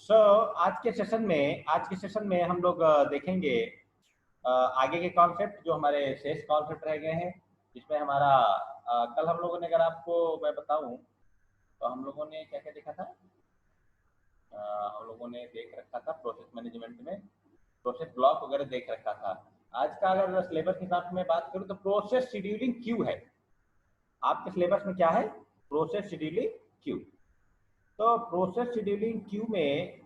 सो आज के सेशन में हम लोग देखेंगे आगे के कॉन्सेप्ट जो हमारे शेष कॉन्सेप्ट रह गए हैं, जिसमें हमारा कल हम लोगों ने, अगर आपको मैं बताऊं तो हम लोगों ने क्या क्या देखा था। हम लोगों ने देख रखा था प्रोसेस मैनेजमेंट में प्रोसेस ब्लॉक वगैरह देख रखा था। आज का अगर सिलेबस के हिसाब से मैं बात करूं तो प्रोसेस शेड्यूलिंग क्यू है। आपके सिलेबस में क्या है? Process scheduling Q. तो प्रोसेस शेड्यूलिंग क्यू में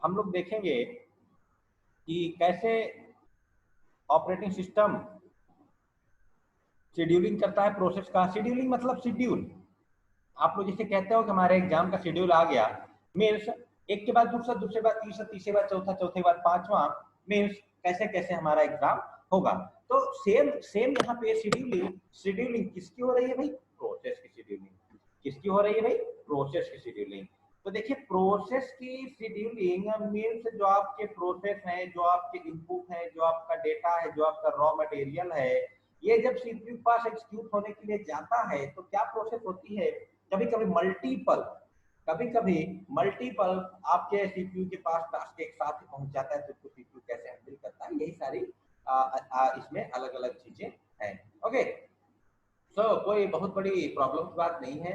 हम लोग देखेंगे कि कैसे ऑपरेटिंग सिस्टम शेड्यूलिंग करता है प्रोसेस का। शेड्यूलिंग मतलब शेड्यूल। आप लोग जिसे कहते हो कि हमारे एग्जाम का शेड्यूल आ गया, मीन्स एक के बाद दूसरा, दूसरे बाद तीसरा, तीसरे बाद चौथा, चौथे बाद पांचवा, मीन्स कैसे कैसे हमारा एग्जाम होगा। तो सेम सेम यहाँ पे शेड्यूलिंग शेड्यूलिंग किसकी हो रही है भाई? प्रोसेस की शेड्यूलिंग। किसकी हो रही है भाई? प्रोसेस की शेड्यूलिंग। तो देखिए, प्रोसेस की शेड्यूलिंग मीन्स जो आपके प्रोसेस है, जो आपके इनपुट है, जो आपका डेटा है, जो आपका रॉ मटेरियल है, ये जब सीपीयू पास एग्जीक्यूट होने के लिए जाता है तो क्या प्रोसेस होती है? कभी कभी मल्टीपल आपके सीपीयू के पास टास्क एक साथ ही पहुंच जाता है, तो उसको सीपीयू कैसे हैंडल करता है, यही सारी इसमें अलग अलग चीजें हैं। ओके, तो कोई बहुत बड़ी प्रॉब्लम की बात नहीं है,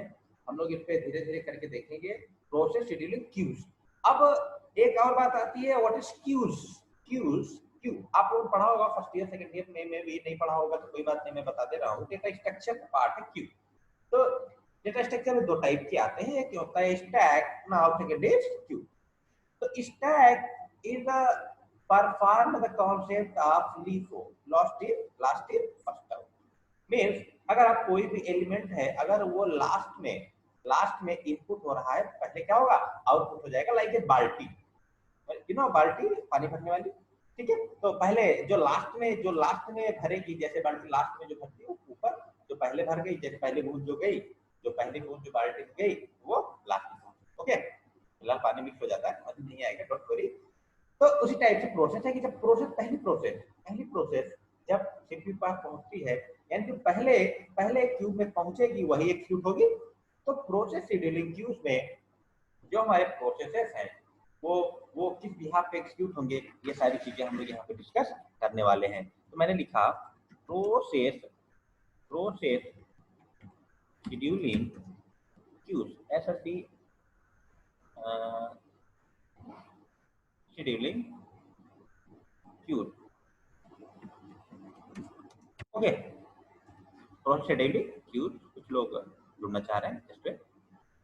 हम लोग इस पे धीरे धीरे करके देखेंगे। Process scheduling queues. अब एक और बात आती है, व्हाट इज क्यूज? क्यू आप लोगों ने पढ़ा होगा फर्स्ट ईयर सेकंड ईयर में भी, नहीं पढ़ा होगा तो कोई बात नहीं, मैं बता दे रहा हूँ। डेटा स्ट्रक्चर का पार्ट है क्यू। तो डेटा स्ट्रक्चर में दो टाइप के आते हैं, एक होता है stack, now second is queue. तो stack is perform the concept of LIFO, last in first out. Means अगर आप कोई भी एलिमेंट है, अगर वो लास्ट में इनपुट हो रहा है, पहले क्या होगा? आउटपुट हो जाएगा। लाइक ए बाल्टी, बाल्टी पानी भरने वाली, ठीक है। तो पहले जो लास्ट में भरेगी, जैसे बाल्टी लास्ट में जो भरती है, ऊपर जो पहले भर गई, जैसे पहले बूंद जो गई, जो पहली बूंद जो बाल्टी में गई वो लास्ट में। ओके, फिलहाल पानी मिक्स हो जाता है, मजा नहीं आएगा, डोंट वरी। तो उसी टाइप से प्रोसेस है कि जब पहली प्रोसेस जब सीपीयू पास पहुंचती है, यानी कि पहले क्यूब में पहुंचेगी, वही एग्जीक्यूट होगी। तो प्रोसेस शेड्यूलिंग क्यूज में जो हमारे प्रोसेसेस हैं वो किस बिहाफ पे एग्जीक्यूट होंगे, ये सारी चीजें हम लोग यहाँ पे डिस्कस करने वाले हैं। तो मैंने लिखा process scheduling queues, SSC scheduling queues. Okay, process scheduling queues कुछ लोग ढूंढना चाह रहे हैं इस पे।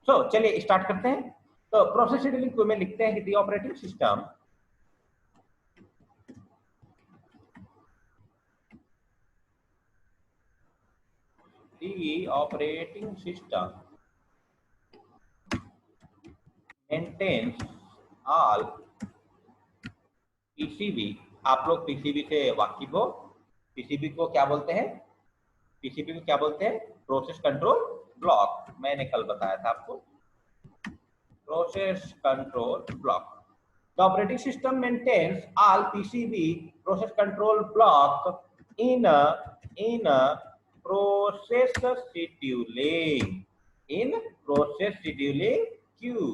तो चलिए स्टार्ट करते हैं। तो प्रोसेस शेड्यूलिंग क्यू में लिखते हैं कि the operating system maintains all PCB. आप लोग पीसीबी से वाकिफ हो। पीसीबी को क्या बोलते हैं? पीसीबी को क्या बोलते हैं? Process control block. मैंने कल बताया था आपको, process control block. The operating system maintains all PCB process control block in a process scheduling queue.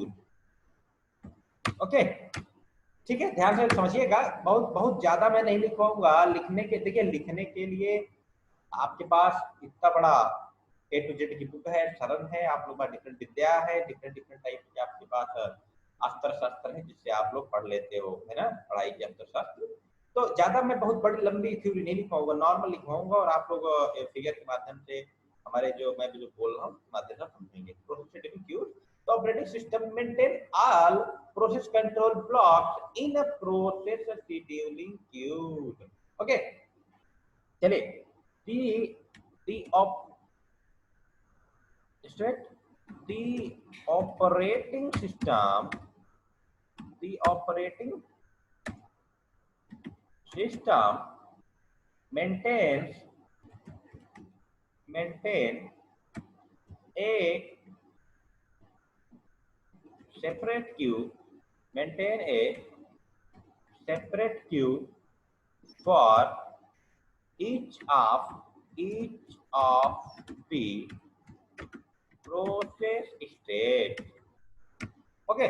Okay, ठीक है, ध्यान से समझिएगा। बहुत ज्यादा मैं नहीं लिख पाऊंगा। देखिए, लिखने के लिए आपके पास इतना बड़ा ए टू जेड की बुक है, सरल है, आप लोग का डिफरेंट विद्या है, डिफरेंट टाइप के आपके पास अस्त्र शस्त्र है, जिससे आप लोग पढ़ लेते हो, है ना, पढ़ाई के अस्त्र शस्त्र। तो ज्यादा मैं बहुत बड़ी लंबी थ्योरी नहीं लिखवाऊंगा, नॉर्मल लिखवाऊंगा, और आप लोग फिगर के माध्यम से हमारे मैं जो बोल रहा हूँ माध्यम से समझेंगे। Process queue. तो operating system maintain all process control blocks in a process scheduling queue. Okay, चलिए, the operating system maintain a separate queue for each of the process state. Okay,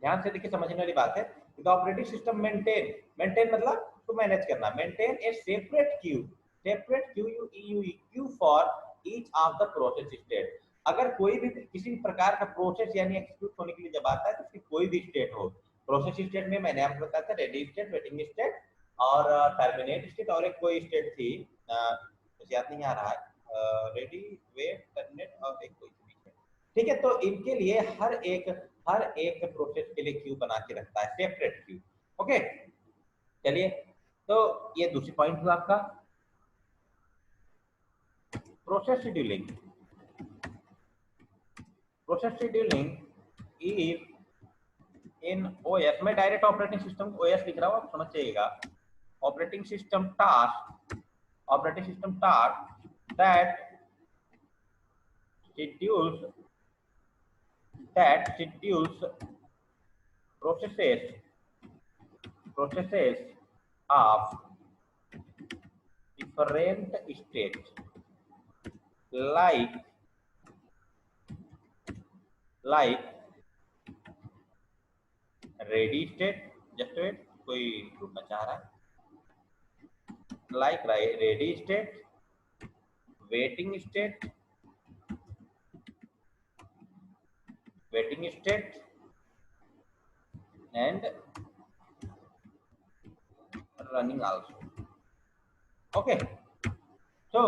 ध्यान से देखिए, समझने वाली बात है। The operating system maintain, maintain मतलब तो मैनेज करना, maintain A separate Q for each of the process state. अगर कोई भी किसी भी प्रकार का प्रोसेस यानी एग्जीक्यूट होने के लिए जब आता है तो उसकी कोई भी स्टेट हो, प्रोसेस स्टेट में मैंने आपको बताया था रेडी स्टेट, वेटिंग स्टेट और टर्मिनेट स्टेट, और एक कोई स्टेट थी मुझे याद नहीं आ रहा है, रेडी, वेट, टर्मिनेट और एक कोई थी, ठीक है। तो इनके लिए हर एक प्रोसेस के लिए क्यू बना के रखता है, सेपरेट क्यू। ओके, चलिए, तो ये दूसरी पॉइंट हुआ आपका process scheduling. Process scheduling is in OS, मैं डायरेक्ट ऑपरेटिंग सिस्टम ओएस लिख रहा हूँ, आप समझ जाइएगा। Operating system task that schedules processes of different states like ready state, just wait, कोई ढूंढना चाह रहा है, like ready state, waiting state and running also. Okay, so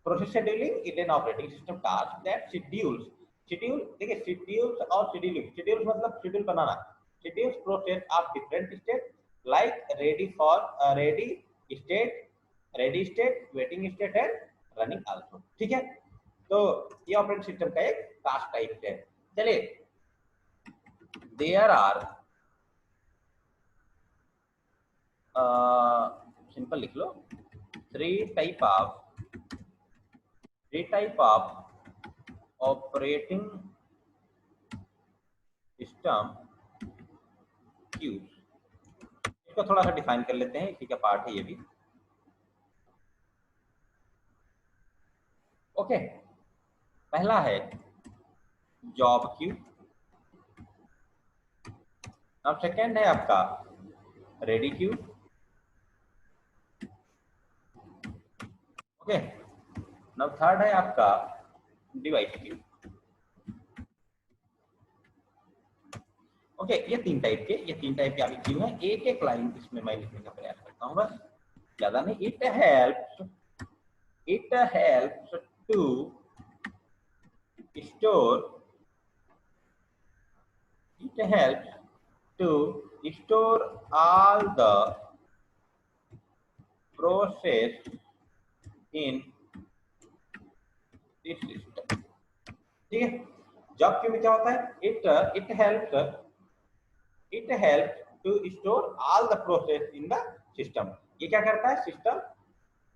process scheduling is an operating system task that schedules, देखिए schedules और scheduling, schedules मतलब schedule banana, schedules process of different states like ready state, waiting state and running also, ठीक है। तो ये operating system का एक task type है। चलिए, देयर आर सिंपल लिख लो, three type of operating system queues. इसको थोड़ा सा डिफाइन कर लेते हैं, इसी का पार्ट है ये भी। ओके, पहला है जॉब क्यू, अब सेकेंड है आपका रेडी क्यू, ओके, अब थर्ड है आपका डिवाइस क्यू। ओके, ये तीन टाइप के आपकी क्यू है। एक एक लाइन इसमें मैं लिखने का प्रयास करता हूँ, बस ज्यादा नहीं। It helps to store all the process in this system, ठीक है। जॉब क्यू में क्या होता है, it helps to store all the process in the system. ये क्या करता है, सिस्टम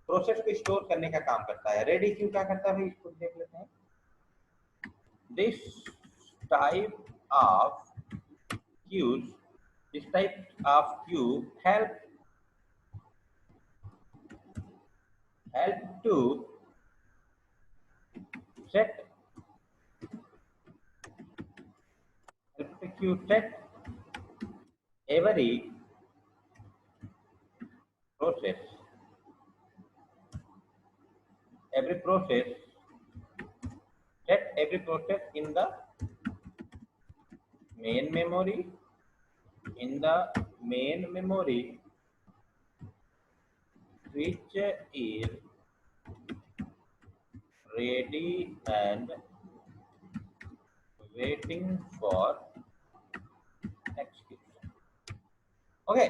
प्रोसेस को स्टोर करने का काम करता है। रेडी क्यू क्या करता है भाई, इसको देख लेते हैं। This type of Q help to set every process in the main memory which is ready and waiting for execution। Okay,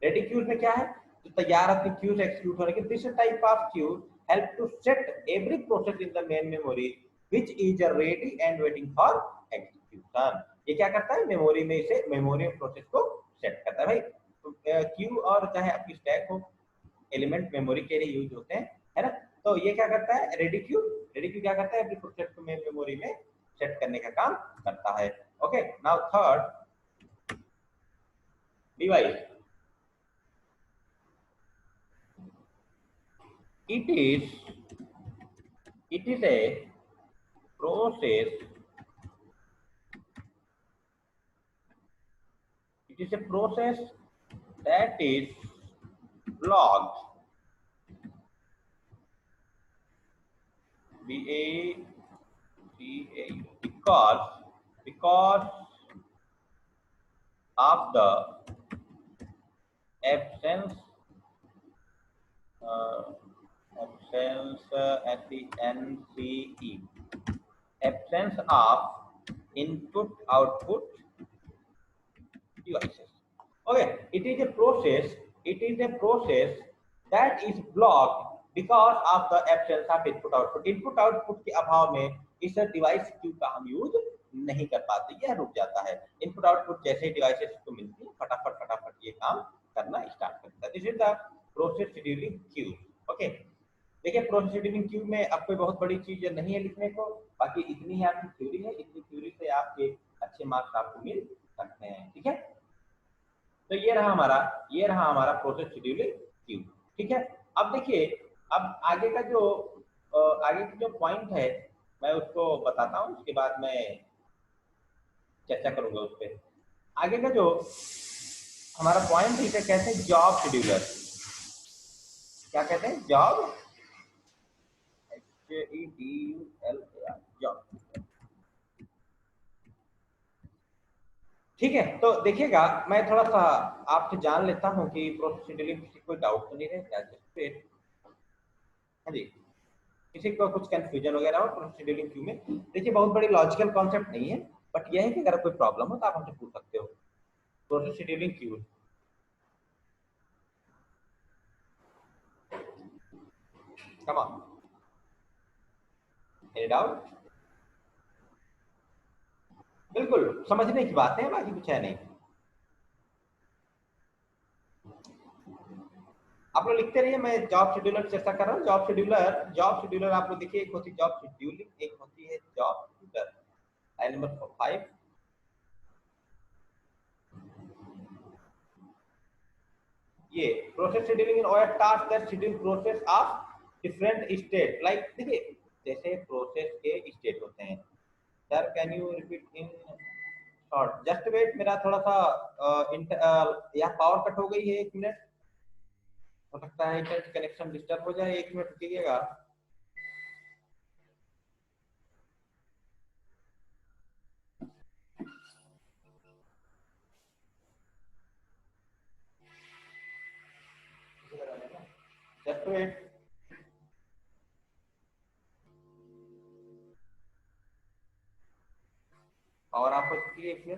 ready queues में क्या है, तो तैयार अपनी क्यूज एग्जीक्यूट होने के। This type of queue help to set every process in the main memory which is ready and waiting for execution. ये क्या करता है, मेमोरी में इसे मेमोरी प्रोसेस को सेट करता है भाई। तो क्यू और चाहे आपकी स्टैक हो, एलिमेंट मेमोरी के लिए यूज होते हैं, है ना। तो ये क्या करता है, रेडी क्यू क्या करता है, एवरी प्रोसेस को मेमोरी में सेट करने का काम करता है। Okay, now third device. It is a process It is a process that is blocked. Because of the absence at the NCE, absence of input output devices. Okay, it is a process that is blocked because of the absence of input output. Input output के अभाव में इस device Q का हम use नहीं कर पाते, यह रुक जाता है। इनपुट आउटपुट जैसे डिवाइसेस को मिलती है फटाफट ये काम करना स्टार्ट करता है। This is the process scheduling queue. Okay, देखिए प्रोसेस शेड्यूलिंग क्यू में अब कोई बहुत बड़ी चीज नहीं है लिखने को, बाकी इतनी ही आपकी थ्योरी है, इतनी थ्योरी से आपके अच्छे मार्क्स आपको मिल सकते हैं। ठीक है, तो ये रहा हमारा प्रोसेस शेड्यूलिंग क्यू। ठीक है, अब देखिए, अब आगे का जो पॉइंट है मैं उसको बताता हूँ, उसके बाद मैं चर्चा करूंगा उस पर। आगे का जो हमारा पॉइंट है इसे कहते हैं जॉब शेड्यूलर। क्या कहते हैं? Job, HEDULAR, job. ठीक है, तो देखिएगा मैं थोड़ा सा आपसे जान लेता हूं कि प्रोसेस शेड्यूलिंग किसी कोई डाउट तो नहीं रहता है? हाँ जी, किसी को कुछ कंफ्यूजन वगैरह हो प्रोसेस शेड्यूलिंग क्यू में? देखिए बहुत बड़ी लॉजिकल कॉन्सेप्ट नहीं है, बट यह है कि अगर कोई प्रॉब्लम हो तो आप हमसे पूछ सकते हो। Process scheduling Q, come on, any doubt? बिल्कुल समझने की बात है, बाकी कुछ है नहीं। आप लोग लिखते रहिए, मैं जॉब शेड्यूलर चर्चा कर रहा हूँ। जॉब शेड्यूलर आप लोग देखिए, एक होती है जॉब शेड्यूलिंग, एक होती है जॉब शेड्यूलर। लाइन नंबर 5, ये process scheduling in all task that schedule process of different state. Like देखिए जैसे प्रोसेस के स्टेट होते हैं। Sir can you repeat in short? Just wait, मेरा थोड़ा सा यहाँ पावर कट हो गई है, 1 मिनट, हो सकता है इंटरनेट कनेक्शन डिस्टर्ब हो जाए, 1 मिनट रुकिएगा। Just wait. पावर ऑफ हो चुकी है फिर?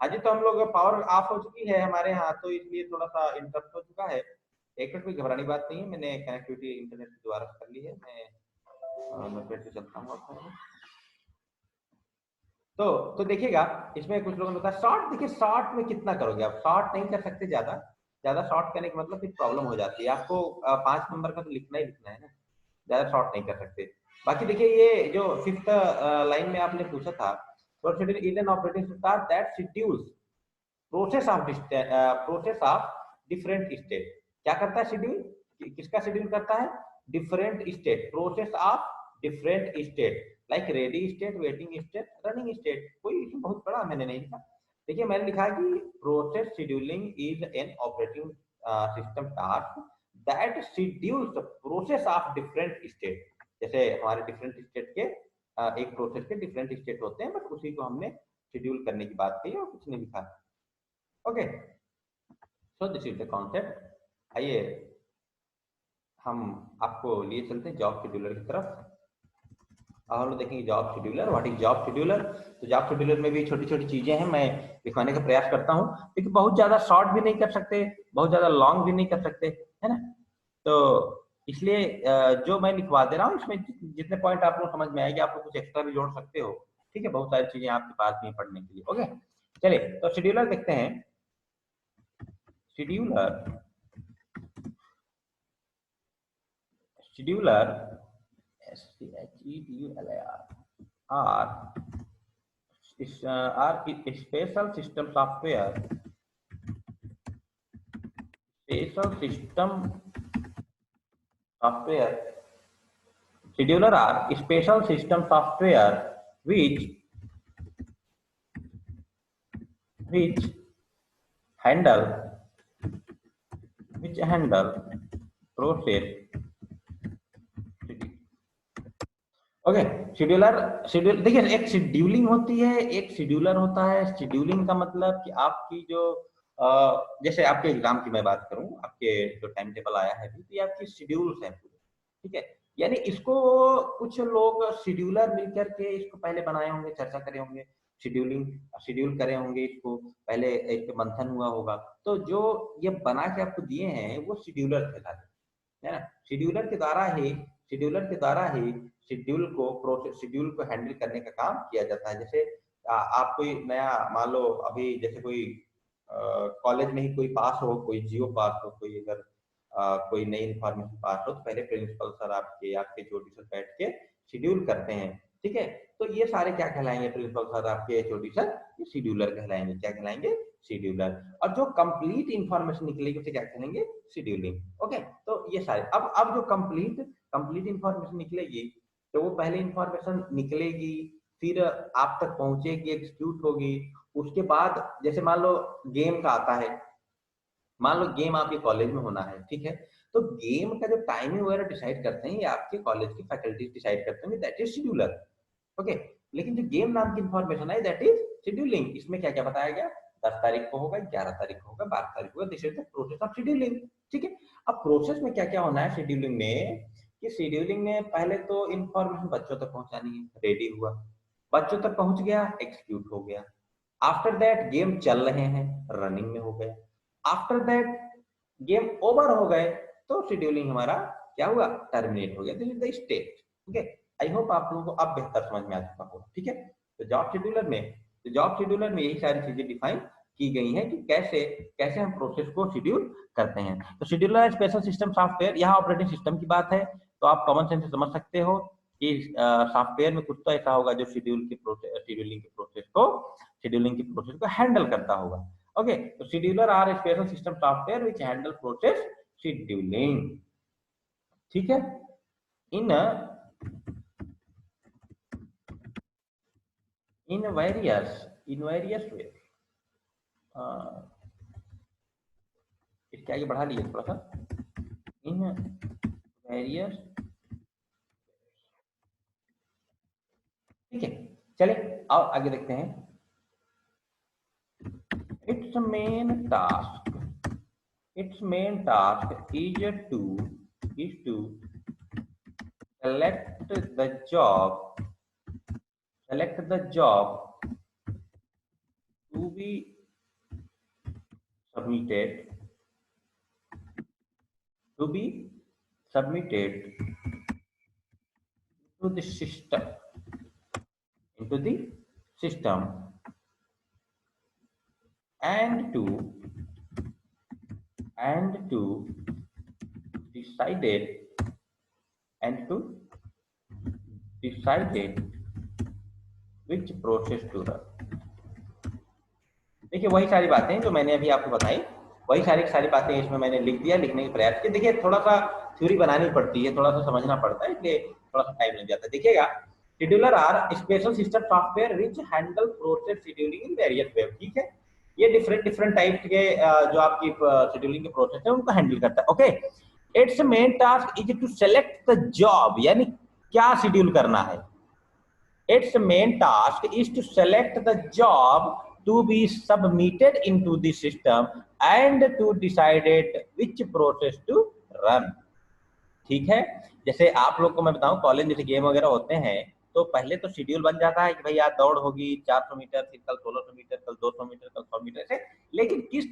हाँ जी, तो हम लोग पावर ऑफ हो चुकी है हमारे यहाँ, तो इसलिए थोड़ा सा इंटरप्ट हो चुका है। 1 मिनट, कोई घबराने की बात नहीं है, मैंने कनेक्टिविटी इंटरनेट से दोबारा कर ली है। मैं फिर से चलता हूँ। तो देखिएगा, इसमें कुछ लोगों ने बताया शॉर्ट। देखिए शॉर्ट में कितना करोगे आप? शॉर्ट नहीं कर सकते, ज्यादा शॉर्ट करने का मतलब फिर प्रॉब्लम हो जाती है। आपको 5 नंबर का तो लिखना ही लिखना है ना, ज्यादा शॉर्ट नहीं कर सकते। बाकी देखिए ये जो 5th लाइन में आपने पूछा था, is an operating system that schedules process of different state. क्या करता है शेड्यूल? किसका शेड्यूल करता है? Different state, process of different state, like ready state, waiting state, running state. कोई इसमें बहुत बड़ा मैंने नहीं लिखा। देखिए मैंने लिखा है कि process scheduling is an operating system task that schedules process of different state. जैसे हमारे डिफरेंट स्टेट के एक प्रोसेस के डिफरेंट स्टेट होते हैं, बट उसी को हमने शेड्यूल करने की बात की और कुछ नहीं लिखा। Okay, so this is the concept. आइए हम आपको लिए चलते हैं जॉब शेड्यूलर की तरफ। अब हम लोग देखेंगे job scheduler. What is job scheduler? तो जॉब शेड्यूलर में भी छोटी छोटी चीजें हैं, मैं दिखाने का प्रयास करता हूँ, क्योंकि बहुत ज्यादा शॉर्ट भी नहीं कर सकते, बहुत ज्यादा लॉन्ग भी नहीं कर सकते, है ना। तो इसलिए जो मैं लिखवा दे रहा हूँ इसमें जितने पॉइंट आप लोग समझ में आएंगे, आप लोग कुछ एक्स्ट्रा भी जोड़ सकते हो। ठीक है, बहुत सारी चीजें आपके पास में पढ़ने के लिए। ओके, चलिए तो शेड्यूलर देखते हैं। Scheduler SCHEDULAR are special system software. Scheduler are special system software which which handle process okay. Schedule देखिए, एक शेड्यूलिंग होती है, एक शेड्यूलर होता है। शेड्यूलिंग का मतलब कि आपकी जो जैसे आपके एग्जाम की मैं बात करूं, आपके जो टाइम टेबल आया है तो ये आपकी शेड्यूल्स हैं पूरे, ठीक है। यानी इसको कुछ लोग शेड्यूलर मिलकर के इसको पहले बनाए होंगे, चर्चा करे होंगे, शेड्यूलिंग शेड्यूल करे होंगे, इसको पहले इस पे मंथन हुआ होगा, तो जो ये बना के आपको दिए हैं वो शेड्यूलर कहलाते हैं, है ना। शेड्यूलर के द्वारा ही शेड्यूल को हैंडल करने का काम किया जाता है। जैसे आप कोई नया, मान लो अभी जैसे कोई कॉलेज में ही कोई पास हो, कोई जियो पास हो, कोई अगर कोई नई इन्फॉर्मेशन पास हो, तो पहले प्रिंसिपल सर आपके एचओडी सर बैठ के शेड्यूल करते हैं, ठीक है। तो ये सारे क्या कहलाएंगे, प्रिंसिपल सर आपके एचओडी सर, ये शेड्यूलर कहलाएंगे। क्या कहलाएंगे? शेड्यूलर। और जो कंप्लीट इंफॉर्मेशन निकलेगी उसे क्या कहेंगे? शेड्यूलिंग। ओके, तो ये सारे अब जो कंप्लीट इंफॉर्मेशन निकलेगी, तो वो पहले इंफॉर्मेशन निकलेगी, फिर आप तक पहुंचेगी, एग्जीक्यूट होगी। उसके बाद जैसे मान लो गेम का आता है, मान लो गेम आपके कॉलेज में होना है, ठीक है। तो गेम का जो टाइमिंग वगैरह डिसाइड करते हैं ये आपके कॉलेज की फैकल्टीज डिसाइड करते हैं, दैट इज शेड्यूलर। ओके, लेकिन जो गेम नाम की इंफॉर्मेशन है दैट इज शेड्यूलिंग। इसमें क्या क्या बताया गया? 10 तारीख को होगा, 11 तारीख को होगा, 12 तारीख को होगा, this is the process of scheduling, ठीक है। अब प्रोसेस में क्या क्या होना है शेड्यूलिंग में, कि शेड्यूलिंग में पहले तो इंफॉर्मेशन बच्चों तक पहुंचानी है, रेडी हुआ, बच्चों तक पहुंच गया, एक्सक्यूट हो गया। आफ्टर दैट गेम चल रहे हैं, रनिंग में हो गए। आफ्टर दैट गेम ओवर हो गए, तो शेड्यूलिंग हमारा क्या हुआ? टर्मिनेट हो गया। This is the state. Okay, I hope आप लोगों को अब बेहतर समझ में आ चुका होगा, ठीक है। तो जॉब शेड्यूलर में यही सारी चीजें डिफाइन की गई हैं कि कैसे कैसे हम प्रोसेस को शेड्यूल करते हैं। तो शेड्यूलर स्पेशल सिस्टम सॉफ्टवेयर, यहाँ ऑपरेटिंग सिस्टम की बात है, तो आप कॉमन सेंस से समझ सकते हो कि सॉफ्टवेयर में कुछ तो ऐसा होगा जो शेड्यूलिंग की प्रोसेस को हैंडल करता होगा। ओके, तो scheduler are special system software which handle process scheduling, ठीक है। इन वेरियस वे, इसके आगे बढ़ा लिए थोड़ा सा, इन वेरियस, ठीक है। चलिए आओ आगे देखते हैं। its main task is to select the job to be submitted to the system and to decided which process to run। देखिए वही सारी बातें जो मैंने अभी आपको बताई, वही सारी बातें इसमें मैंने लिख दिया, लिखने की प्रयास किया। देखिए थोड़ा सा थ्योरी बनानी पड़ती है, थोड़ा सा समझना पड़ता है, इसलिए थोड़ा सा टाइम लग जाता है। देखिएगा, scheduler are special system software which handle process scheduling in various way, ठीक है। ये डिफरेंट टाइप के जो आपकी शेड्यूलिंग के प्रोसेस है उनको हैंडल करता है। Okay, it's main task is to select the job, यानी क्या शेड्यूल करना है। Its main task is to select the job to be submitted into the system and to decide which process to run, ठीक है। जैसे आप लोग को मैं बताऊं, कॉलेज में जैसे गेम वगैरह होते हैं तो पहले तो शेड्यूल बन जाता है कि भाई आज दौड़ होगी 400 मीटर, फिर कल 1600 मीटर, कल 200 मीटर, कल 100 मीटर से, लेकिन किस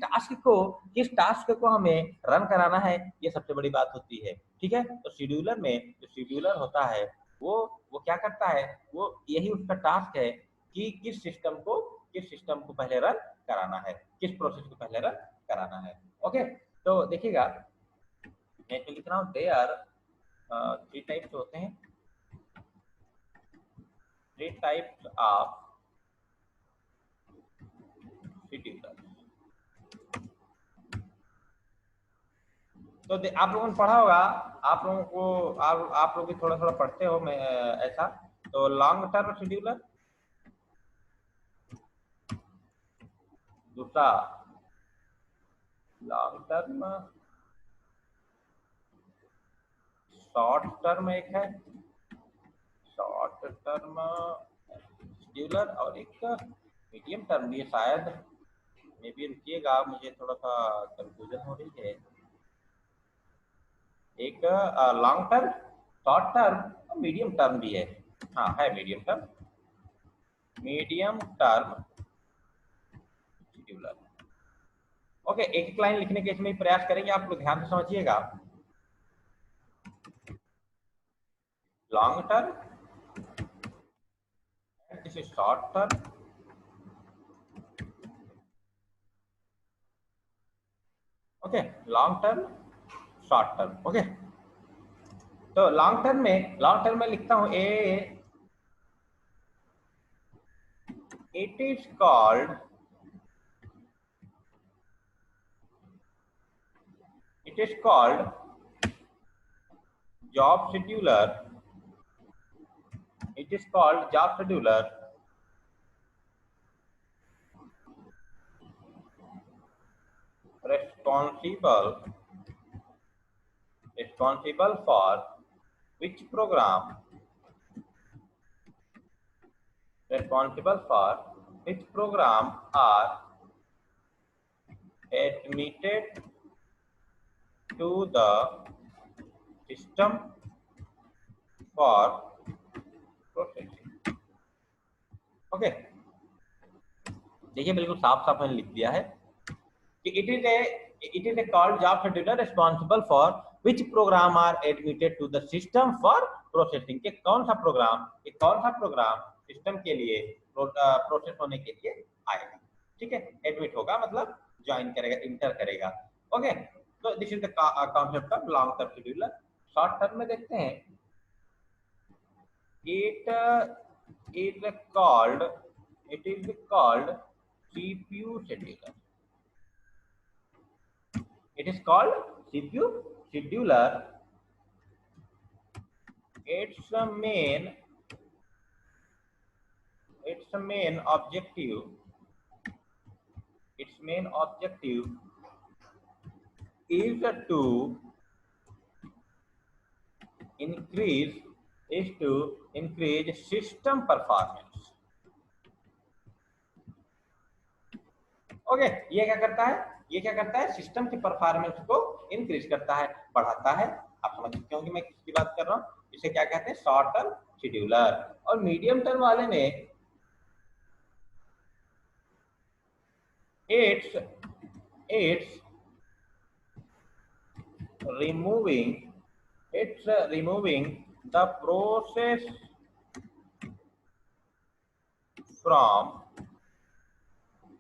टास्क को हमें रन कराना है, ये सबसे बड़ी बात होती है, ठीक है। तो शेड्यूलर में जो शेड्यूलर होता है वो क्या करता है, वो यही उसका टास्क है कि किस सिस्टम को पहले रन कराना है, किस प्रोसेस को पहले रन कराना है। ओके, तो देखिएगा मैं तो लिख रहा हूँ, दे आर 3 टाइप्स होते हैं, 3 टाइप्स ऑफ शेड्यूलर। तो आप लोगों ने पढ़ा होगा, आप लोगों को आप लोग भी थोड़ा पढ़ते हो, मैं ऐसा, तो लॉन्ग टर्म शेड्यूलर, दूसरा लॉन्ग टर्म, शॉर्ट टर्म एक है, शॉर्ट टर्म शेड्यूलर, और एक मीडियम टर्म भी है शायद, मे भी, रुकिएगा मुझे थोड़ा सा कंफ्यूजन हो रही है। एक लॉन्ग टर्म, शॉर्ट टर्म और मीडियम टर्म भी है। हाँ है medium term, medium term scheduler. Okay, एक एक लाइन लिखने के इसमें प्रयास करेंगे, आप लोग ध्यान से समझिएगा। Long term, this is short term, okay, long term, short term. Okay, तो लॉन्ग टर्म में लिखता हूं A, it is called, it is called job scheduler, it is called job scheduler responsible for which program, responsible for which program are admitted to the system for processing। Okay, देखिए बिल्कुल साफ साफ मैंने लिख दिया है कि it is a called job scheduler responsible for which program are admitted to the system for processing, के कौन सा प्रोग्राम सिस्टम के लिए प्रोसेस होने के लिए आएगा। ठीक है, एडमिट होगा मतलब ज्वाइन करेगा, इंटर करेगा। ओके, तो this is the concept of long term scheduler. Short term में देखते हैं, it is called CPU scheduler, it is called CPU scheduler, its main objective is to increase system performance। Okay, ये क्या करता है, system की performance को increase करता है, बढ़ाता है। आप समझ सकते हो कि मैं किसकी बात कर रहा हूँ। इसे क्या कहते हैं, शॉर्ट टर्म शेड्यूलर। और मीडियम टर्म वाले में it's removing the process from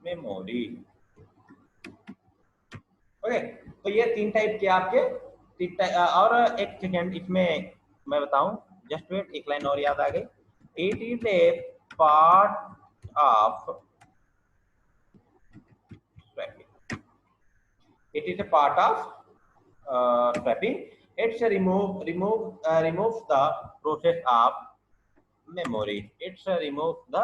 memory। Okay, तो ये तीन टाइप के आपके और एक सेकेंड इसमें मैं बताऊं, जस्ट वेट, एक लाइन और याद आ गई। It is A part of swapping, it is A part of swapping, it's removes the process of memory, it's removes the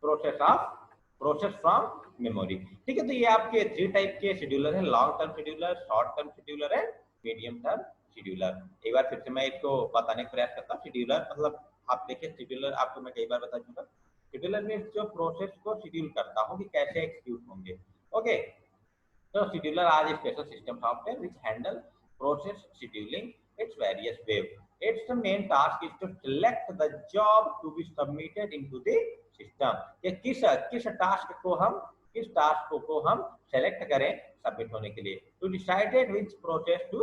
process from memory। ठीक है, तो ये आपके थ्री टाइप के शेड्यूलर हैं, long term scheduler, short term scheduler है, medium term scheduler. एक बार फिर से मैं इसको बताने का प्रयास करता हूँ। शेड्यूलर मतलब आप देखिए, शेड्यूलर आपको मैं कई बार बता चुका, शेड्यूलर में जो प्रोसेस को शेड्यूल करता हूँ कि कैसे एग्जीक्यूट होंगे। ओके, तो शेड्यूलर आज special system software which handle process scheduling its various ways। Its main task is to select the job to be submitted into the system, कि किस टास्क को हम सेलेक्ट करें सबमिट होने के लिए। To decide which process to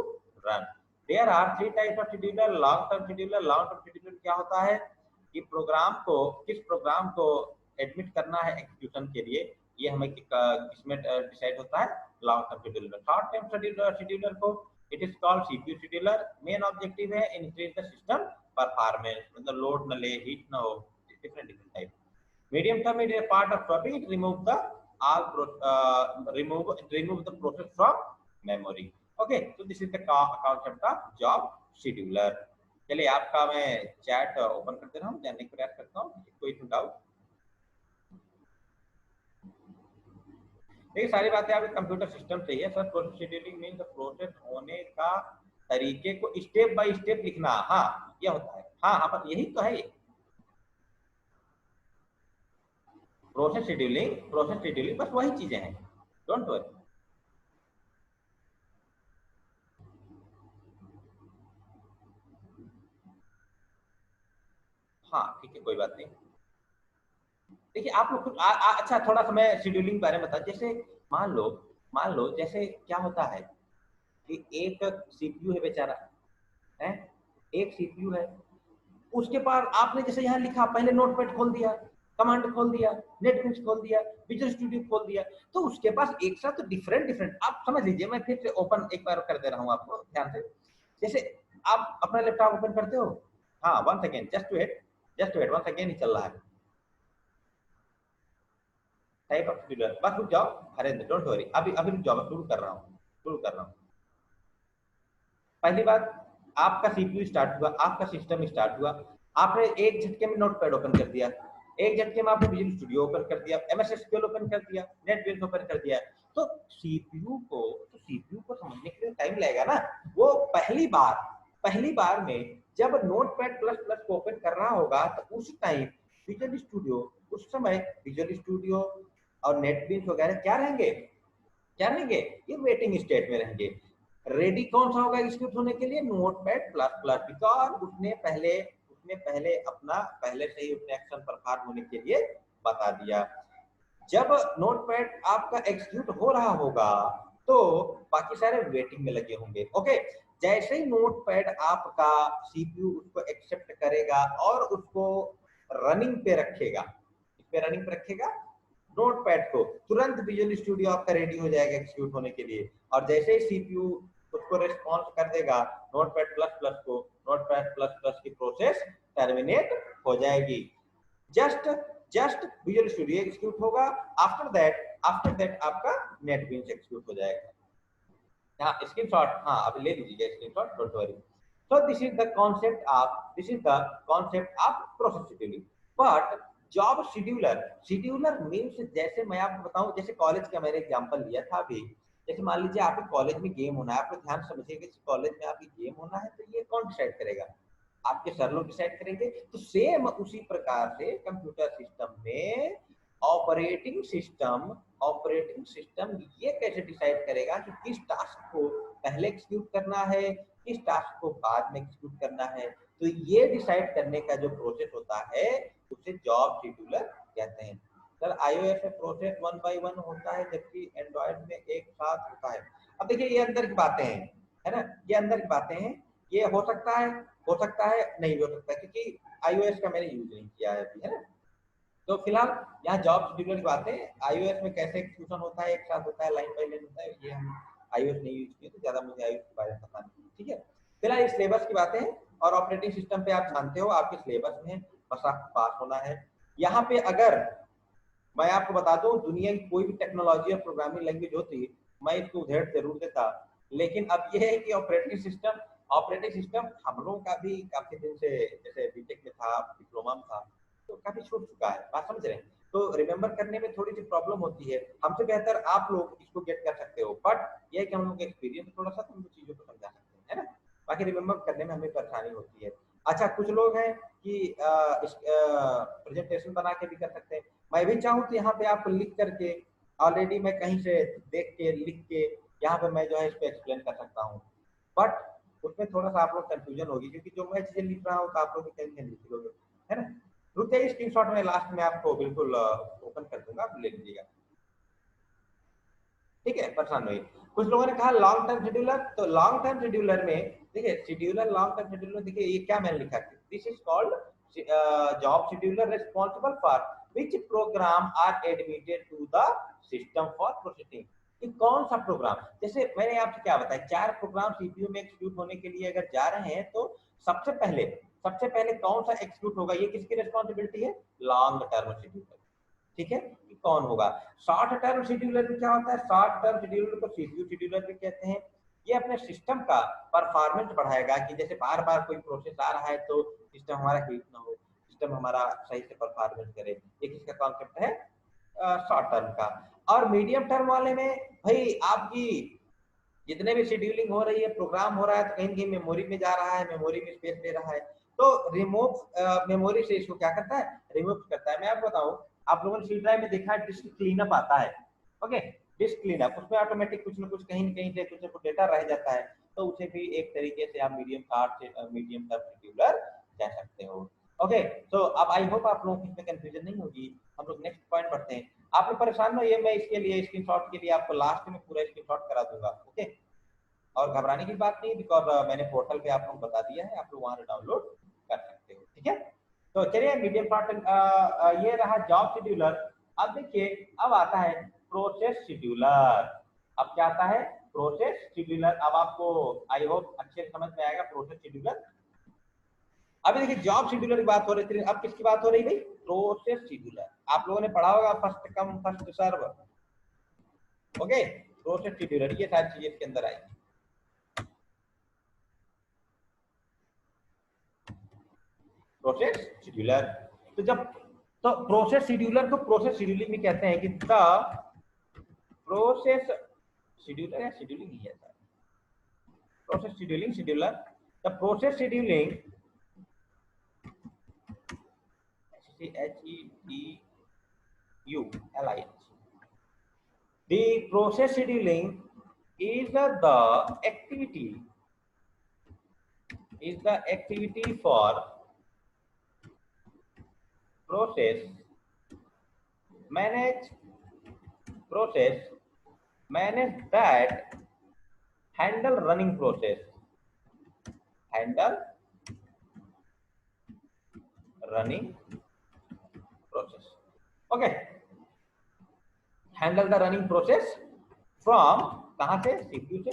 run। There are three types of scheduler। Long term scheduler क्या होता है कि किस प्रोग्राम को एडमिट करना है एग्जीक्यूशन के लिए, ये हमें किसमें डिसाइड होता है, long term scheduler. Short term scheduler को it is called CPU scheduler. Main objective है इंक्रीज द सिस्टम परफॉर्मेंस, मतलब लोड न ले, हीट न हो, different type. Medium term it is part of swapping, it remove the process from memory. Okay, तो this is the concept of job scheduler. चलिए, आपका मैं चैट ओपन कर दे रहा हूँ, जानने का प्रयास करता हूँ, कोई डाउट। देखिए सारी बातें आपके कंप्यूटर सिस्टम से ही है sir. Process scheduling means process होने का तरीके को स्टेप बाय स्टेप लिखना। हाँ ये होता है, हाँ हाँ पर यही तो है ये प्रोसेस शेड्यूलिंग बस वही चीजें हैं, डोंट वरी। हाँ ठीक है कोई बात नहीं। देखिए आप लोग अच्छा थोड़ा सा मैं शेड्यूलिंग के बारे में बता, जैसे मान लो मान लो जैसे क्या होता है कि एक सीपीयू है बेचारा, है एक सीपीयू है, उसके पास आपने जैसे यहाँ लिखा पहले नोटपैड खोल दिया, कमांड खोल दिया, नेटबिंस खोल दिया, विजुअल स्टूडियो खोल दिया, तो उसके पास एक साथ तो डिफरेंट डिफरेंट आप समझ लीजिए। मैं फिर से ओपन एक बार कर दे रहा हूँ आपको ध्यान से। जैसे आप अपना लैपटॉप ओपन करते हो, हाँ one second just wait one second ही चल रहा है टाइप ऑफ शेड्यूलर, बस रुक जाओ हरेंद्र डोंट वरी, अभी अभी रुक जाओ मैं शुरू कर रहा हूँ। पहली बात, आपका सीपीयू स्टार्ट हुआ, आपका सिस्टम स्टार्ट हुआ, आपने एक झटके में नोटपैड ओपन कर दिया, एक झटके में आपने विजुअल स्टूडियो ओपन कर दिया, एमएस एसक्यूएल ओपन कर दिया, नेटबीन्स ओपन कर दिया, तो सीपीयू को समझने के लिए टाइम लगेगा ना। वो पहली बार में जब नोटपैड प्लस प्लस को ओपन कर रहा होगा तो उस टाइम विजुअल स्टूडियो, उस समय विजुअल स्टूडियो और नेटबीन्स वगैरह क्या रहेंगे, ये वेटिंग स्टेट में रहेंगे। रेडी कौन सा होगा एग्जीक्यूट होने के लिए, नोटपैड प्लस प्लस, बिकॉज उसने पहले अपना पहले से ही उसने एक्शन परफॉर्म होने के लिए बता दिया। जब नोटपैड आपका एग्जीक्यूट हो रहा होगा तो बाकी सारे वेटिंग में लगे होंगे। ओके, जैसे ही नोटपैड आपका सीपीयू उसको एक्सेप्ट करेगा और उसको रनिंग पे रखेगा, इस पे रनिंग पे रखेगा नोटपैड को, तुरंत विजुअल स्टूडियो आपका रेडी हो जाएगा एग्जीक्यूट होने के लिए। और जैसे ही सीपीयू उसको रिस्पॉन्स कर देगा नोटपैड प्लस प्लस को, नोटपैड प्लस प्लस की प्रोसेस टर्मिनेट हो जाएगी। Just just visual studio execute होगा, आफ्टर दैट आपका नेटबीन्स एग्जीक्यूट हो जाएगा। यहाँ स्क्रीनशॉट, हाँ अभी ले लीजिएगा screenshot, don't worry. So this is the concept of process scheduling. But job scheduler means, जैसे मैं आपको बताऊं, जैसे कॉलेज का मैंने एग्जांपल लिया था अभी, जैसे मान लीजिए आपके कॉलेज में गेम होना है, आप लोग ध्यान समझिएगा कि कॉलेज में आपकी गेम होना है तो ये कौन डिसाइड करेगा, आपके सर लोग डिसाइड करेंगे। तो सेम उसी प्रकार से कंप्यूटर सिस्टम में ऑपरेटिंग सिस्टम ये कैसे डिसाइड करेगा कि किस टास्क को पहले एग्जीक्यूट करना है, किस टास्क को बाद में एग्जीक्यूट करना है। तो ये डिसाइड करने का जो प्रोसेस होता है उसे जॉब शेड्यूलर कहते हैं। सर iOS में प्रोसेस 1 बाय 1 होता है जबकि एंड्रॉइड में एक साथ होता है। अब देखिए ये अंदर की बातें हैं, है ना, ये अंदर की बातें हैं, ये हो सकता है नहीं भी हो सकता है, क्योंकि iOS का मैंने यूज नहीं किया है अभी, है ना। तो फिलहाल यहाँ जॉब शेड्यूलर की बातें, iOS में कैसे एग्जीक्यूशन होता है, एक साथ होता है, लाइन बाय लाइन होता है, ये हम iOS नहीं यूज किए तो ज्यादा मुझे iOS के बारे में पता नहीं। ठीक है, फिलहाल सिलेबस की बातें हैं और ऑपरेटिंग सिस्टम पे आप जानते हो आपके सिलेबस में बस आपको पास होना है। यहाँ पे अगर मैं आपको बता दूं दुनिया की कोई भी टेक्नोलॉजी और प्रोग्रामिंग लैंग्वेज होती मैं इसको उधेड़ जरूर देता, लेकिन अब ये है कि ऑपरेटिंग सिस्टम हम लोगों का भी काफी दिन से, जैसे बीटेक में था, डिप्लोमा में था, तो काफी छूट चुका है, बात समझ रहे हैं। तो रिमेम्बर करने में थोड़ी सी प्रॉब्लम होती है, हमसे बेहतर आप लोग इसको गेट कर सकते हो, बट ये है कि हम लोग का एक्सपीरियंस थोड़ा सा तुम चीजों को समझा सकते हैं, है ना। बाकी रिमेम्बर करने में हमें परेशानी होती है। अच्छा कुछ लोग हैं कि प्रेजेंटेशन बना के भी कर सकते हैं, मैं भी चाहूँ तो यहाँ पे आप लिख करके, ऑलरेडी मैं कहीं से देख के लिख के यहाँ पे मैं जो है इसको एक्सप्लेन कर सकता हूँ, बट उसमें थोड़ा सा आप लोग कंफ्यूजन होगी, क्योंकि जो मैं चीजें लिख रहा हूँ तो आप लोग कहीं कहीं लिख लोगे, है ना। रुक जाइए, स्क्रीनशॉट में लास्ट में आपको बिल्कुल ओपन कर दूंगा, आप ले लीजिएगा, ठीक है, परेशान नहीं। कुछ लोगों ने कहा लॉन्ग टर्म शेड्यूलर, तो लॉन्ग टर्म शेड्यूलर में देखिए शेड्यूलर, लॉन्ग टर्म शेड्यूलर, देखिए ये क्या मैंने लिखा है, this is called job scheduler responsible for which program are admitted to the system for processing. कि कौन सा प्रोग्राम, जैसे मैंने आपसे क्या बताया, 4 प्रोग्राम सीपीयू में एग्जीक्यूट होने के लिए अगर जा रहे हैं तो सबसे पहले कौन सा एग्जीक्यूट होगा, ये किसकी रिस्पॉन्सिबिलिटी है, लॉन्ग टर्म शेड्यूलर। ठीक है, कि कौन होगा। शॉर्ट टर्म शेड्यूलर में क्या होता है, शॉर्ट टर्म शेड्यूलर को सीपीयू शेड्यूलर भी कहते हैं। ये अपने सिस्टम का परफॉर्मेंस बढ़ाएगा, कि जैसे बार बार कोई प्रोसेस आ रहा है तो सिस्टम हमारा हीट ना हो, सिस्टम हमारा सही से परफॉर्मेंस करे, ये किसका कॉन्सेप्ट है, शॉर्ट टर्म का। और मीडियम टर्म वाले में भाई आपकी जितने भी शेड्यूलिंग हो रही है, प्रोग्राम हो रहा है, तो कहीं कहीं मेमोरी में जा रहा है, मेमोरी में स्पेस ले रहा है, तो रिमूव मेमोरी से इसको क्या करता है, रिमूव करता है। मैं आपको बताऊं, आप लोगों ने सी ड्राइव में देखा है डिस्क क्लीनअप आता है, ओके, डिस्क क्लीनअप, उसमें ऑटोमेटिक कुछ ना कुछ कहीं न कहीं से कुछ ना कुछ डेटा रह जाता है, तो उसे भी एक तरीके से आप मीडियम कार्ड से मीडियम टर्म शेड्यूलर कह सकते हो। ओके, तो अब आई होप आप लोगों को इसमें कंफ्यूजन नहीं होगी। हम लोग नेक्स्ट पॉइंट पढ़ते हैं। आप लोग परेशान हो, ये मैं इसके लिए स्क्रीनशॉट के लिए आपको लास्ट में पूरा स्क्रीनशॉट करा दूंगा, ओके। और घबराने की बात नहीं, बिकॉज मैंने पोर्टल पे आप लोग बता दिया है, आप लोग वहां से डाउनलोड कर सकते हो, ठीक है। तो चलिए मीडियम पार्ट ये रहा जॉब शेड्यूलर। अब देखिए, अब आता है प्रोसेस शेड्यूलर। अब क्या आता है, प्रोसेस शेड्यूलर। अब आपको आई होप अच्छे समझ में आएगा प्रोसेस शेड्यूलर। अभी देखिए, जॉब शेड्यूलर की बात हो रही थी, अब किसकी बात हो रही भाई, प्रोसेस शेड्यूलर। आप लोगों ने पढ़ा होगा first come first serve, okay. Process scheduler, ये सारी चीजें इसके अंदर आएंगी। प्रोसेस शेड्यूलर, तो जब तो प्रोसेस शेड्यूलर को प्रोसेस शेड्यूलिंग भी कहते हैं कि द प्रोसेस शेड्यूलर या शेड्यूलिंग ही है sir, process scheduling scheduler, the process scheduling SHEDULING, the process scheduling is the activity for process manage that handle running process, okay, handle the running process from कहां से, CPU से,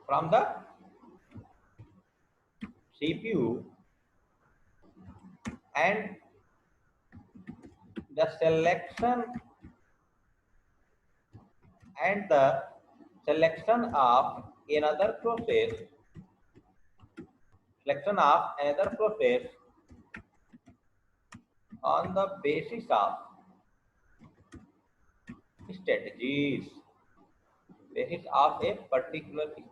from the CPU and the selection of another process on the basis of strategies, basis of a particular strategy.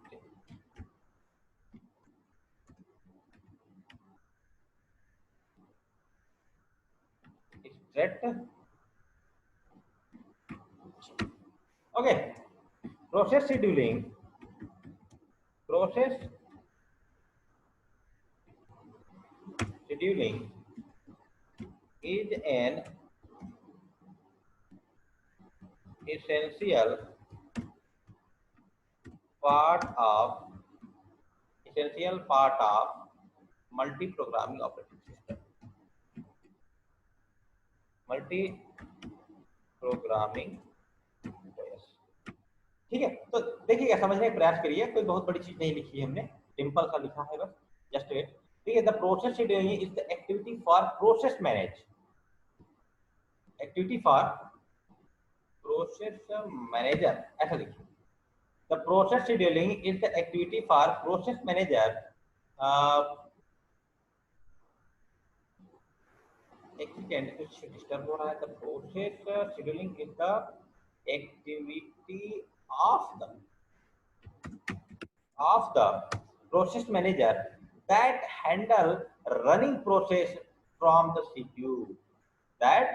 Okay, process scheduling is an essential part of multi-programming operating system. ठीक है, तो देखिएगा, समझने का प्रयास करिए, कोई बहुत बड़ी चीज नहीं लिखी है हमने, सिंपल सा लिखा है बस, जस्ट वेट। ठीक है, the process scheduling is the activity for process manager, ऐसा लिखिए। The process scheduling is the activity for process manager, एक सेकेंड कुछ डिस्टर्ब हो रहा है। The process scheduling is the activity of the process manager that handle running process from the CPU, that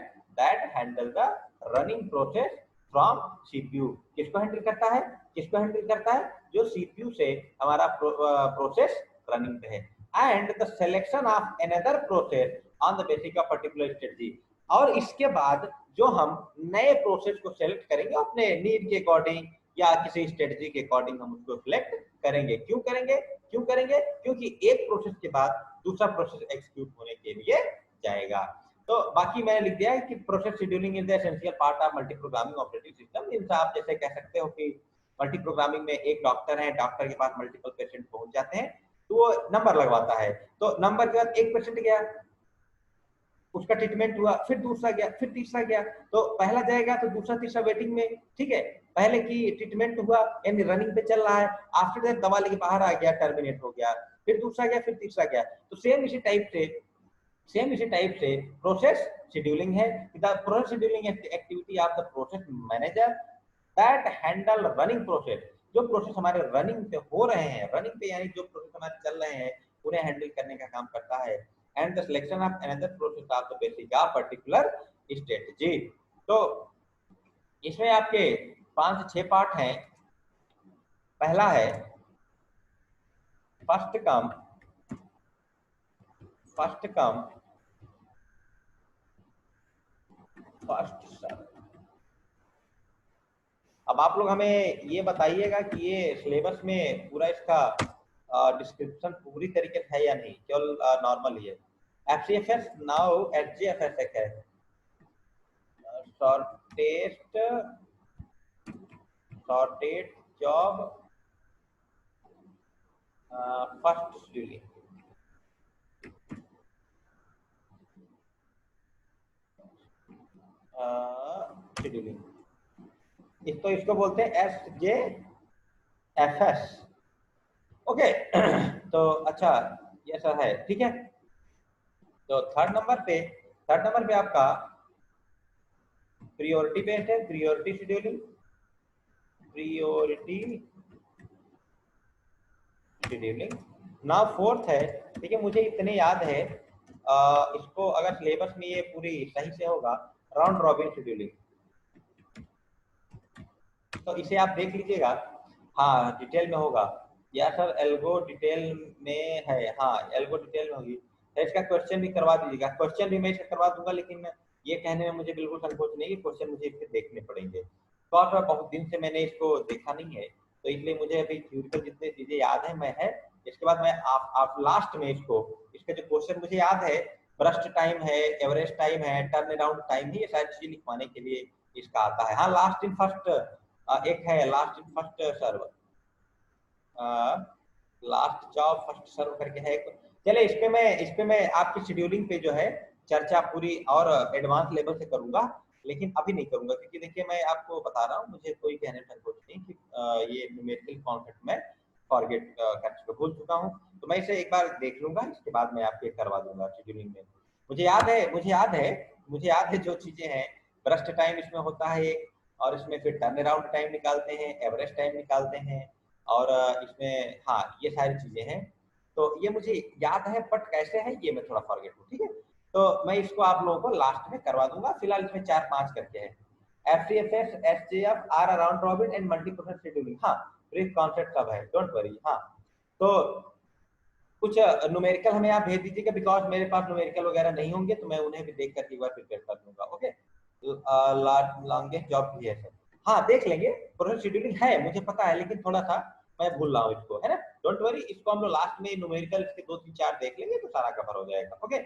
handle the running process from CPU। किसको handle करता है, जो CPU से हमारा प्रोसेस रनिंग पे है। And the selection of another process on the basis of particular strategy, और इसके बाद जो हम नए प्रोसेस को सेलेक्ट करेंगे अपने नीड के अकॉर्डिंग या किसी स्ट्रेटजी के अकॉर्डिंग हम उसको सिलेक्ट करेंगे। क्यों करेंगे, क्योंकि एक प्रोसेस के बाद दूसरा प्रोसेस एग्जीक्यूट होने के लिए जाएगा। तो बाकी मैंने लिख दिया है कि process scheduling is the essential part of multi programming operating system. इनसे आप जैसे कह सकते हो कि मल्टी प्रोग्रामिंग में एक डॉक्टर है, डॉक्टर के पास मल्टीपल पेशेंट पहुंच जाते हैं, तो वो नंबर लगवाता है, तो नंबर के बाद एक पेशेंट गया, उसका ट्रीटमेंट हुआ, फिर दूसरा गया, फिर तीसरा गया, तो पहला जाएगा तो दूसरा तीसरा वेटिंग में, ठीक है। पहले की ट्रीटमेंट हुआ यानी रनिंग पे चल रहा है, आफ्टर दैट दवा लेके बाहर आ गया, टर्मिनेट हो गया, फिर दूसरा गया, फिर तीसरा गया। तो सेम इसी टाइप से प्रोसेस शेड्यूलिंग है। The process scheduling activity of the process manager that handle running process. जो प्रोसेस हमारे रनिंग पे हो रहे हैं, रनिंग पे यानी जो प्रोसेस हमारे चल रहे हैं उन्हें हैंडल करने का काम करता है। And the selection of another process of the basic of particular strategy. तो इसमें आपके 5 से 6 पार्ट हैं। पहला है फर्स्ट कम फर्स्ट सर्व। अब आप लोग हमें ये बताइएगा कि ये सिलेबस में पूरा इसका डिस्क्रिप्शन पूरी तरीके से है या नहीं, केवल नॉर्मल ही है। FCFS नाउ SGFS एक है, शॉर्टेड जॉब फर्स्ट शेड्यूलिंग। इसको बोलते हैं SJFS। ओके तो अच्छा ये ऐसा है, ठीक है। तो थर्ड नंबर पे आपका प्रियोरिटी बेस्ड है, प्रियोरिटी शेड्यूलिंग। नाउ फोर्थ है, ठीक है, मुझे इतने याद है, इसको अगर सिलेबस में ये पूरी सही से होगा, राउंड रॉबिन शेड्यूलिंग। तो इसे आप देख लीजिएगा, हाँ डिटेल में होगा या सर एल्गो डिटेल में है, हाँ एल्गो डिटेल में होगी। तो इसका क्वेश्चन भी करवा दीजिएगा, क्वेश्चन भी मैं इसे करवा दूंगा, लेकिन ये कहने में मुझे बिल्कुल संकोच नहीं कि क्वेश्चन मुझे इसके देखने पड़ेंगे। तो बहुत दिन से मैंने इसको देखा नहीं है, तो इसलिए मुझे अभी थ्योरिकल जितने चीजें याद है मैं है। इसके बाद मैं आप लास्ट में इसके जो क्वेश्चन मुझे याद है, ब्रस्ट टाइम है, एवरेज टाइम है, टर्न अराउंड टाइम है, ये सारी चीजें लिखवाने के लिए इसका आता है। हाँ लास्ट इन फर्स्ट एक है, last in first serve, last job first serve करके है। चले इस पे मैं आपकी शेड्यूलिंग पे जो है चर्चा पूरी और एडवांस लेवल से करूंगा, लेकिन अभी नहीं करूंगा क्योंकि देखिए मैं आपको बता रहा हूँ, मुझे कोई कहने में संकोच नहीं कि ये न्यूमेरिकल कॉन्सेप्ट में फॉरगेट कर चुका, भूल चुका हूँ। तो मैं इसे एक बार देख लूंगा, इसके बाद मैं आपको करवा दूंगा शेड्यूलिंग में। मुझे याद है जो चीजें हैं, ब्रस्ट टाइम इसमें होता है एक, और इसमें फिर टर्न अराउंड टाइम निकालते हैं, एवरेज टाइम निकालते हैं, और इसमें हाँ ये सारी चीजें हैं। तो ये मुझे याद है, बट कैसे है ये मैं थोड़ा फॉरगेट हूँ, ठीक है। तो मैं इसको आप लोगों को लास्ट में करवा दूंगा, फिलहाल इसमें 4-5 करके हैं। FCFS SJF or round robin and multi process scheduling, हाँ ब्रीफ कॉन्सेप्ट सब है, डोंट वरी। हाँ तो कुछ न्यूमेरिकल हमें आप भेज दीजिएगा, बिकॉज मेरे पास न्यूमेरिकल वगैरह नहीं होंगे, तो मैं उन्हें भी देख कर एक बार प्रिपेयर कर दूंगा। ओके लॉन्गेस्ट जॉब भी है सर, हाँ देख लेंगे, प्रोसेस शेड्यूलिंग है मुझे पता है, लेकिन थोड़ा सा मैं भूल रहा हूँ इसको, है ना, डोंट वरी। इसको हम लोग लास्ट में न्यूमेरिकल इसके 2-3-4 देख लेंगे तो सारा कवर हो जाएगा। ओके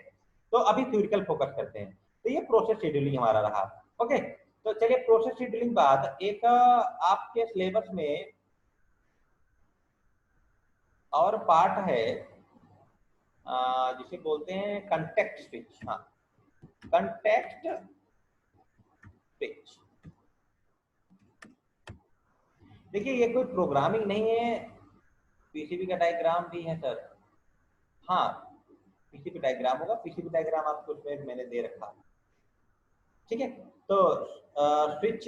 तो अभी थ्योरिकल फोकस करते हैं। तो ये प्रोसेस शेड्यूलिंग हमारा रहा। ओके तो चलिए प्रोसेस शेड्यूलिंग बाद एक आपके सिलेबस में और पार्ट है जिसे बोलते हैं कंटेक्स्ट स्विच। हाँ कंटेक्स्ट स्विच, देखिए ये कोई प्रोग्रामिंग नहीं है, पीसीबी का डायग्राम भी है सर। हाँ पीसीबी डायग्राम होगा, पीसीबी डायग्राम आपको उसमें मैंने दे रखा, ठीक है। तो स्विच,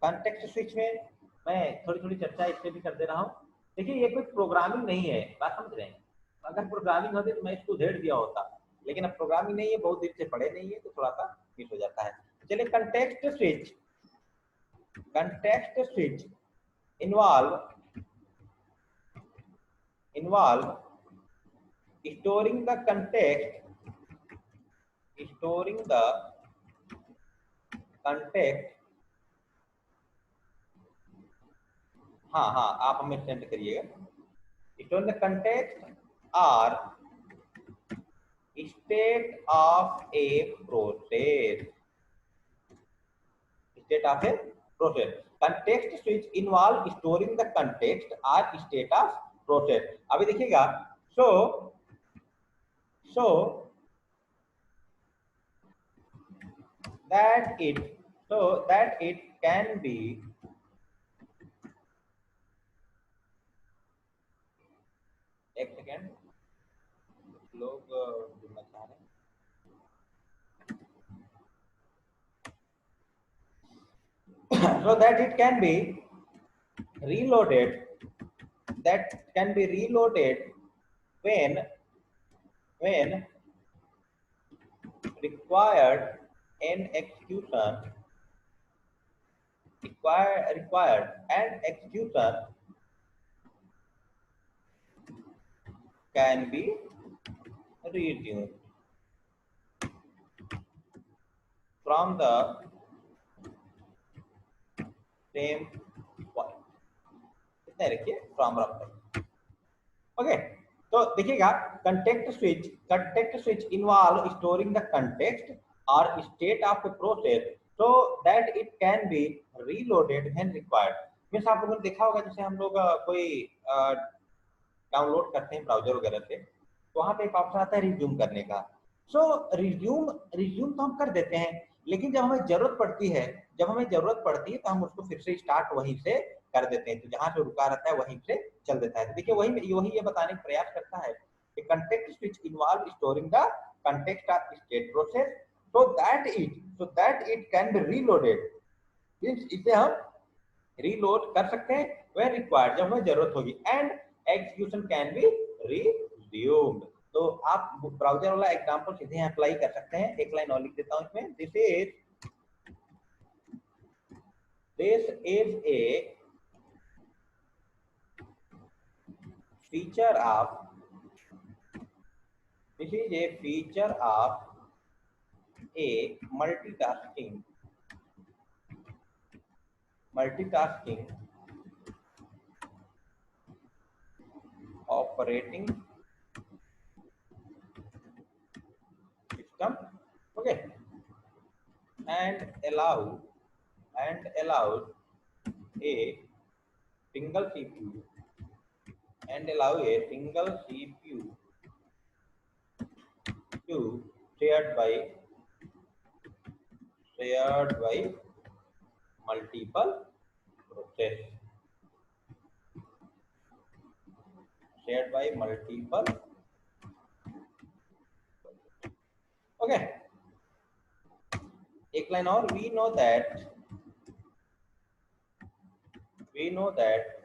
कॉन्टेक्स्ट स्विच में मैं थोड़ी थोड़ी चर्चा इससे भी कर दे रहा हूँ। देखिए ये कोई प्रोग्रामिंग नहीं है, बात समझ रहे हैं। अगर प्रोग्रामिंग होती तो मैं इसको उधेड़ दिया होता, लेकिन अब प्रोग्रामिंग नहीं है, बहुत दिन से पढ़े नहीं है, तो थोड़ा सा मिस हो जाता है। चलिए context switch involve storing the context। हाँ हाँ आप हमें सेंड करिएगा। storing the context or state of a process, context switch involve storing the context or state of process। अभी देखिएगा, so that it can be एक सेकेंड, लोग जुड़ना चाह रहे हैं। So that it can be reloaded, that can be reloaded when required in execution, required and execution can be resumed from the same point. इतना रखिए फ्रॉम रफ। ओके, तो देखिएगा, context switch involve storing the context और state of the process so that it can be reloaded when required। Means आप लोगों ने देखा होगा, जैसे हम लोग कोई डाउनलोड करते हैं ब्राउजर वगैरह से, तो वहां पे एक ऑप्शन आता है रिज्यूम करने का। सो रिज्यूम तो हम कर देते हैं, लेकिन जब हमें जरूरत पड़ती है, तो हम उसको फिर से स्टार्ट वहीं से कर देते हैं, तो जहां से रुका रहता है वहीं से चल देता है। तो देखिए वही ये बताने का प्रयास करता है कि context switch involve storing the context of state process so that it can be reloaded। इसे हम रीलोड कर सकते हैं when required, जब हमें जरूरत होगी, and execution can be resumed. तो आप ब्राउजर वाला एग्जांपल सीधे अप्लाई कर सकते हैं। एक लाइन और लिख देता हूं इसमें, this is a feature of A multitasking operating system, okay, and allows a single CPU to shared by multiple process, okay। एक लाइन और, we know that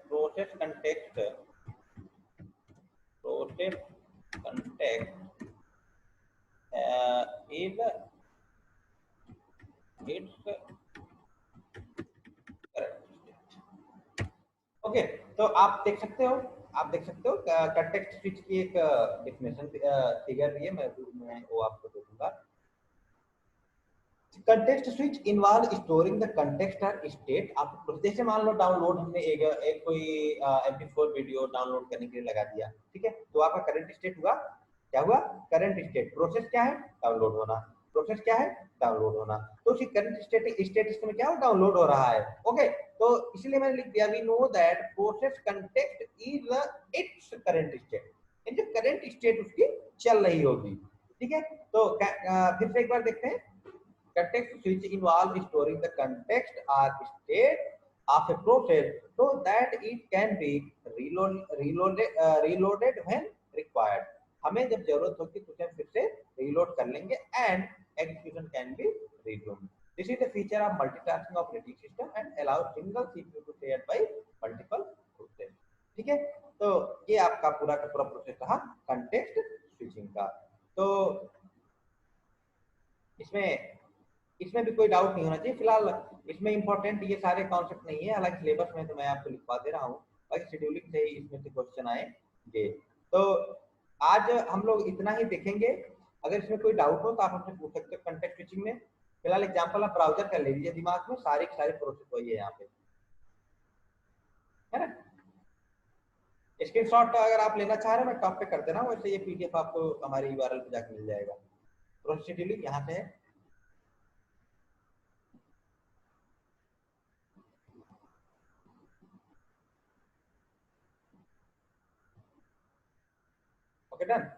process context is its okay. तो आप देख सकते हो कंटेक्स्ट स्विच की एक definition figure भी है, मैं वो आपको दे दूंगा। Context switch involve storing the context और स्टेट। आप जैसे मान लो डाउनलोड हमने एक कोई MP4 वीडियो डाउनलोड करने के लिए लगा दिया, ठीक है, तो आपका करंट स्टेट हुआ, क्या हुआ, करंट स्टेट। प्रोसेस क्या है, डाउनलोड होना। प्रोसेस क्या है, डाउनलोड होना। तो उसी करंट स्टेटस में क्या हो, डाउनलोड हो रहा है। ओके, तो इसलिए मैंने लिख दिया we know that process context is its current state, यानी करंट स्टेट उसकी चल रही होगी, ठीक है। तो फिर से एक बार देखते हैं, context switch involve storing the context or state of a process so that it can be reloaded when required। हमें जब जरूरत होगी तो उसे फिर से रीलोड कर लेंगे, and execution can be resumed। This is the feature of multitasking operating system and allows single CPU to shared by multiple process, ठीक है। तो ये आपका पूरा का पूरा प्रोसेस रहा कंटेक्स्ट स्विचिंग का। तो इसमें भी कोई डाउट नहीं होना चाहिए फिलहाल। इसमें इंपॉर्टेंट ये सारे कॉन्सेप्ट नहीं है, हालांकि सिलेबस में तो मैं आपको लिखवा दे रहा हूँ, बाकी शेड्यूलिंग से ही इसमें से क्वेश्चन आएंगे। तो आज हम लोग इतना ही देखेंगे। अगर इसमें कोई डाउट हो तो आप हमसे पूछ सकते हो कंटेक्स्ट स्विचिंग में। फिलहाल एग्जाम्पल आप ब्राउजर कर ले लीजिए दिमाग में, सारे प्रोसेस वही है यहाँ पे, है ना। स्क्रीनशॉट अगर आप लेना चाह रहे हैं मैं टॉप पे कर दे रहा हूँ, वैसे ये PDF आपको हमारी URL पे जाकर मिल जाएगा। प्रोसेस शेड्यूलिंग यहाँ पे है। Okay, done.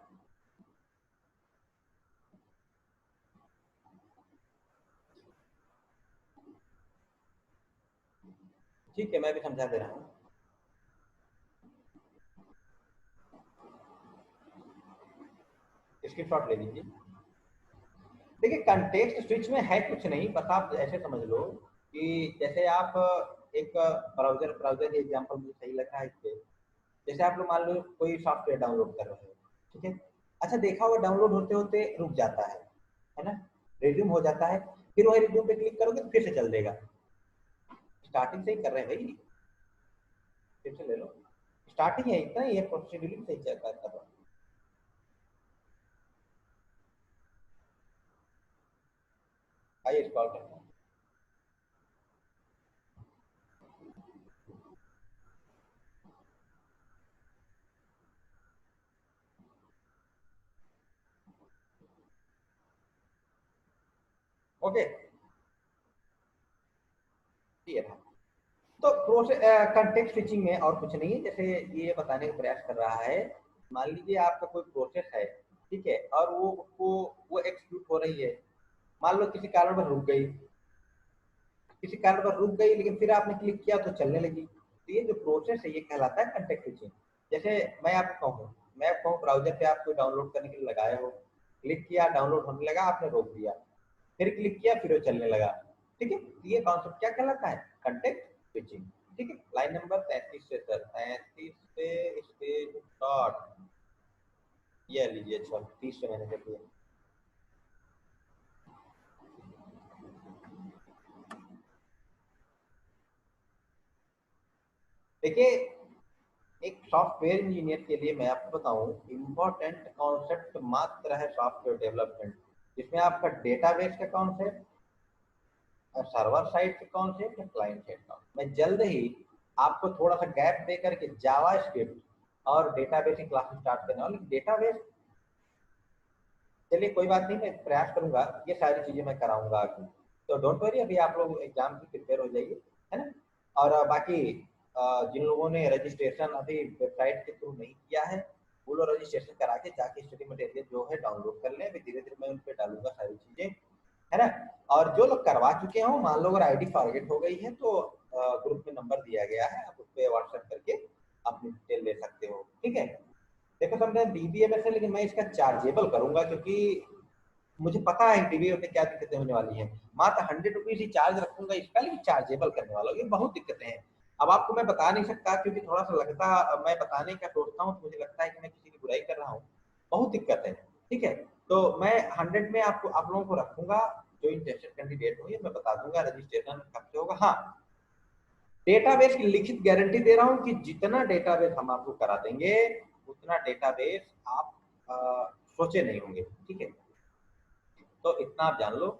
ठीक है, मैं भी समझा दे रहा हूँ। स्क्रीनशॉट ले लीजिए। देखिए कंटेक्स्ट स्विच में है कुछ नहीं, बस आप ऐसे समझ लो कि जैसे आप एक ब्राउजर एग्जांपल मुझे सही लग रहा है इस पे। जैसे आप लोग मान लो कोई सॉफ्टवेयर डाउनलोड कर रहे हो, ठीक है, अच्छा देखा हुआ डाउनलोड होते होते रुक जाता है ना, रिज्यूम हो जाता है, फिर वही रिज्यूम पे क्लिक करोगे तो फिर से चल देगा। स्टार्टिंग से ही कर रहे हैं भाई, फिर से ले लो, स्टार्टिंग है इतना ही है, प्रोसीड्यूरिंग सही चल रहा है। आइए स्क्रॉल करते हैं। ओके, ये रहा। तो प्रोसेस कंटेक्स्ट स्विचिंग में और कुछ नहीं है, जैसे ये बताने का प्रयास कर रहा है, मान लीजिए आपका कोई प्रोसेस है, ठीक है, और वो एक्सिक्यूट हो रही है, मान लो किसी कारण पर रुक गई, किसी कारण पर रुक गई लेकिन फिर आपने क्लिक किया तो चलने लगी, तो ये जो प्रोसेस है ये कहलाता है कंटेक्स्ट स्विचिंग। जैसे मैं आपको कहूँ, मैं आपको कहूँ ब्राउजर पे आपको डाउनलोड करने के लिए लगाए हो, क्लिक किया, डाउनलोड होने लगा, आपने रोक दिया, फिर क्लिक किया, फिर वो चलने लगा, ठीक है, तो ये कॉन्सेप्ट क्या कहलाता है, कंटेक्स्ट स्विचिंग। ठीक है, लाइन नंबर 33 से सर, 33 से स्पेस डॉट, ये लीजिए, 36 से मैंने कर दिया। देखिए एक सॉफ्टवेयर इंजीनियर के लिए मैं आपको बताऊं, इंपॉर्टेंट कॉन्सेप्ट मात्र है सॉफ्टवेयर डेवलपमेंट, जिसमें आपका डेटाबेस का कॉन्सेप्ट, सर्वर साइड के कॉन्सेप्ट, क्लाइंट साइड का। मैं जल्द ही आपको थोड़ा सा गैप दे करके जावा स्क्रिप्ट और डेटाबेस की क्लास स्टार्ट करने वाली। डेटाबेस, चलिए कोई बात नहीं, मैं प्रयास करूंगा, ये सारी चीजें मैं कराऊंगा आगे, तो डोंट वरी, अभी आप लोग एग्जाम की प्रिपेयर हो जाइए, है ना। और बाकी जिन लोगों ने रजिस्ट्रेशन अभी वेबसाइट के थ्रू नहीं किया है, वो लोग रजिस्ट्रेशन करा के जाके स्टडी मटेरियल जो है डाउनलोड कर लें, अभी धीरे धीरे मैं उन पर डालूंगा सारी चीजें, है ना। और जो लोग करवा चुके हो, मान लो अगर आईडी फॉरगेट हो गई है तो ग्रुप में नंबर दिया गया है, आप उस पर व्हाट्सएप करके अपनी डिटेल ले सकते हो, ठीक है। देखो समझे डीबीएमएस है, लेकिन मैं इसका चार्जेबल करूंगा, क्योंकि मुझे पता है डीबीएमएस में क्या दिक्कतें होने वाली हैं। मात्र 100 रुपीज ही चार्ज रखूंगा इसका, लेकिन चार्जेबल करने वाला हूँ, ये बहुत दिक्कतें हैं। अब आपको मैं बता नहीं सकता, क्योंकि थोड़ा सा लगता, मैं बताने का सोचता हूँ तो मुझे लगता है कि मैं किसी की बुराई कर रहा हूँ, बहुत दिक्कत है, ठीक है। तो मैं 100 में आपको, आप लोगों को रखूंगा, जो इंटरेस्टेड कैंडिडेट हो, ये मैं बता दूंगा रजिस्ट्रेशन कब से होगा। हाँ, डेटाबेस की लिखित गारंटी दे रहा हूँ कि जितना डेटाबेस हम आपको करा देंगे, उतना डेटाबेस आप सोचे नहीं होंगे, ठीक है। तो इतना आप जान लो।